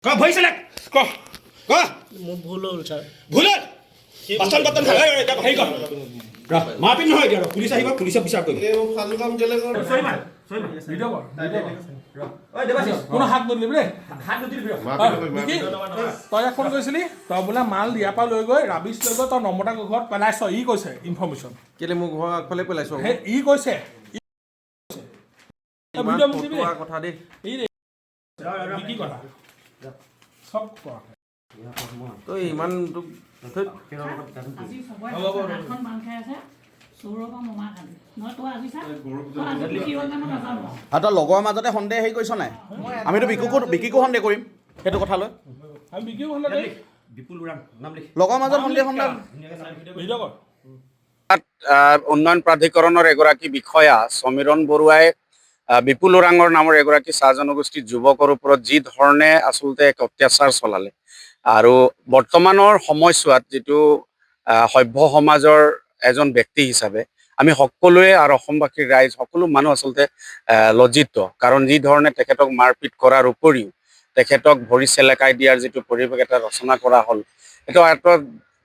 ক ভৰিছিলে ক ক মোৰ ভুল হ'ল ছাৰ ভুল হ'ল বাচন বৰ্তন ভাঙাই এতিয়া হেৰি কৰ মাৰপিট নহয় এতিয়া পুলিচ আহিব পুলিচে বিচাৰ কৰিব কোনো হাত নদিলি দেই তই ফোন কৰিছিলি তই বোলে মাল দিয়াৰ পৰা লৈ গৈ ৰাবিছ লৈ গৈ তই নমতা ঘৰত পেলাইছ ই কৈছে ইনফৰমেশ্যন কেলে মোৰ ঘৰৰ আগফালে পেলাইছ সেই ই কৈছে কথা দেই কি কথা চব কোৱা তই ইমান আৰু তই লগৰ মাজতে সন্দেহ হেৰি কৰিছ নাই আমিতো বিকিকো সন্দেহ কৰিম সেইটো কথা লৈ আমি বিক্ৰী হ'লে লগৰ মাজত সন্দেহ ভিডিঅ' কৰ উন্নয়ন প্ৰাধিকৰণৰ এগৰাকী বিষয়া সমীৰণ বৰুৱাই বিপুল ওৰাঙৰ নামৰ এগৰাকী চাহ জনগোষ্ঠীৰ যুৱকৰ ওপৰত যি ধৰণে আচলতে এক অত্যাচাৰ চলালে আৰু বৰ্তমানৰ সময়ছোৱাত যিটো সভ্য সমাজৰ এজন ব্যক্তি হিচাপে আমি সকলোৱে আৰু অসমবাসীৰ ৰাইজ সকলো মানুহ আচলতে লজ্জিত কাৰণ যি ধৰণে তেখেতক মাৰপিট কৰাৰ উপৰিও তেখেতক ভৰি চেলেকাই দিয়াৰ যিটো পৰিৱেশ এটা ৰচনা কৰা হ'ল এইটো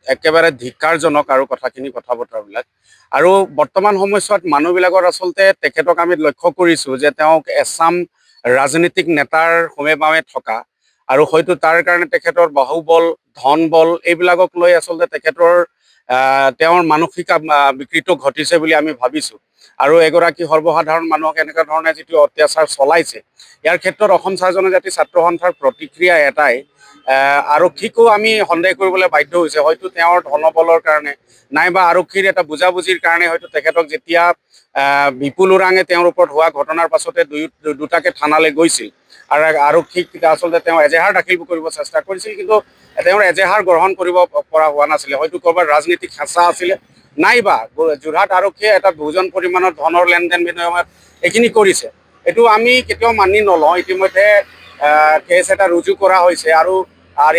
একেবাৰে ধিক্কাৰজনক আৰু কথাখিনি কথা বতৰাবিলাক আৰু বৰ্তমান সময়ছোৱাত মানুহবিলাকৰ আচলতে তেখেতক আমি লক্ষ্য কৰিছোঁ যে তেওঁক এছাম ৰাজনীতিক নেতাৰ হোমে বামে থকা আৰু হয়তো তাৰ কাৰণে তেখেতৰ বাহুবল ধন বল এইবিলাকক লৈ আচলতে তেওঁৰ মানসিক বিকৃত ঘটিছে বুলি আমি ভাবিছোঁ আৰু এগৰাকী সৰ্বসাধাৰণ মানুহক এনেকুৱা ধৰণে যিটো অত্যাচাৰ চলাইছে ইয়াৰ ক্ষেত্ৰত অসম চাহ জনজাতি ছাত্ৰ সন্থাৰ প্ৰতিক্ৰিয়া এটাই আৰক্ষীকো আমি সন্দেহ কৰিবলৈ বাধ্য হৈছে হয়তো তেওঁৰ ধনবলৰ কাৰণে নাইবা আৰক্ষীৰ এটা বুজাবুজিৰ কাৰণে হয়তো তেখেতক যেতিয়া বিপুল ওৰাঙে তেওঁৰ ওপৰত হোৱা ঘটনাৰ পাছতে দুটাকে থানালৈ গৈছিল আৰু আৰক্ষীক আচলতে তেওঁ এজেহাৰ দাখিল কৰিব চেষ্টা কৰিছিল কিন্তু তেওঁৰ এজেহাৰ গ্ৰহণ কৰিব পৰা হোৱা নাছিলে হয়তো ক'ৰবাত ৰাজনীতিক হেঁচা আছিলে নাইবা যোৰহাট আৰক্ষীয়ে এটা ভোজন পৰিমাণৰ ধনৰ লেনদেন বিনিময়ত এইখিনি কৰিছে এইটো আমি কেতিয়াও মানি নলওঁ ইতিমধ্যে কেছ এটা ৰুজু কৰা হৈছে আৰু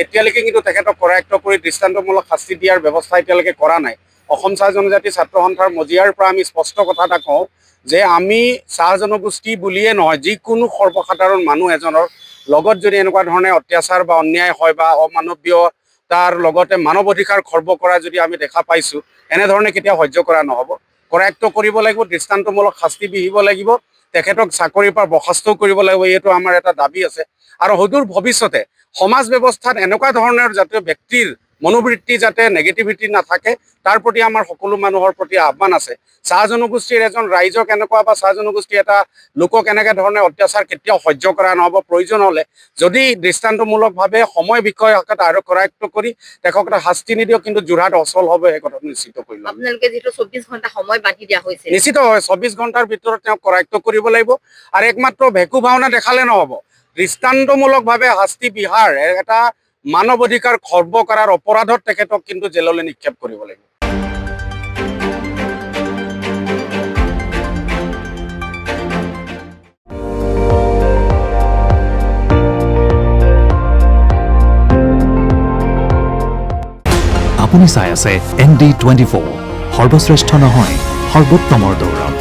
এতিয়ালৈকে কিন্তু তেখেতক কৰায়ত্ব কৰি দৃষ্টান্তমূলক শাস্তি দিয়াৰ ব্যৱস্থা এতিয়ালৈকে কৰা নাই অসম চাহ জনজাতি ছাত্ৰ সন্থাৰ মজিয়াৰ পৰা আমি স্পষ্ট কথা এটা কওঁ যে আমি চাহ জনগোষ্ঠী বুলিয়ে নহয় যিকোনো সৰ্বসাধাৰণ মানুহ এজনৰ লগত যদি এনেকুৱা ধৰণে অত্যাচাৰ বা অন্যায় হয় বা অমানৱীয়তাৰ লগতে মানৱ অধিকাৰ খৰ্ব কৰা যদি আমি দেখা পাইছোঁ এনেধৰণে কেতিয়াও সহ্য কৰা নহ'ব কৰায়ত্ব কৰিব লাগিব দৃষ্টান্তমূলক শাস্তি বিহিব লাগিব তেখেতক চাকৰিৰ পৰা বৰ্খাস্তও কৰিব লাগিব এইটো আমাৰ এটা দাবী আছে আৰু সদূৰ ভৱিষ্যতে সমাজ ব্যৱস্থাত এনেকুৱা ধৰণৰ যাতে ব্যক্তিৰ মনোবৃত্তি যাতে নেগেটিভিটি নাথাকে তাৰ প্ৰতি আমাৰ সকলো মানুহৰ প্ৰতি আহ্বান আছে চাহ জনগোষ্ঠীৰ এজন ৰাইজক এনেকুৱা বা চাহ জনগোষ্ঠীৰ এটা লোকক এনেকৈ ধৰণে অত্যাচাৰ কেতিয়াও সহ্য কৰা নহ'ব প্ৰয়োজন হ'লে যদি দৃষ্টান্তমূলকভাৱে সময় বিষয় কৰায়ত্ব কৰি তেখেতক এটা শাস্তি নিদিয়ক কিন্তু যোৰহাট অচল হ'ব সেই কথাটো নিশ্চিত কৰি ল'ম আপোনালোকে যিটো 24 ঘণ্টা সময় বান্ধি দিয়া হৈছে নিশ্চিত হয় 24 ঘণ্টাৰ ভিতৰত তেওঁক কৰায়ত্ব কৰিব লাগিব আৰু একমাত্ৰ ভেকু ভাওনা দেখালে নহ'ব দৃষ্টান্তমূলকভাৱে শাস্তি বিহাৰ এটা মানৱ অধিকাৰ খৰ্ব কৰাৰ অপৰাধত তেখেতক কিন্তু জেললৈ নিক্ষেপ কৰিব লাগিব আপুনি চাই আছে ND24 সৰ্বশ্ৰেষ্ঠ নহয় সৰ্বোত্তমৰ দৌৰত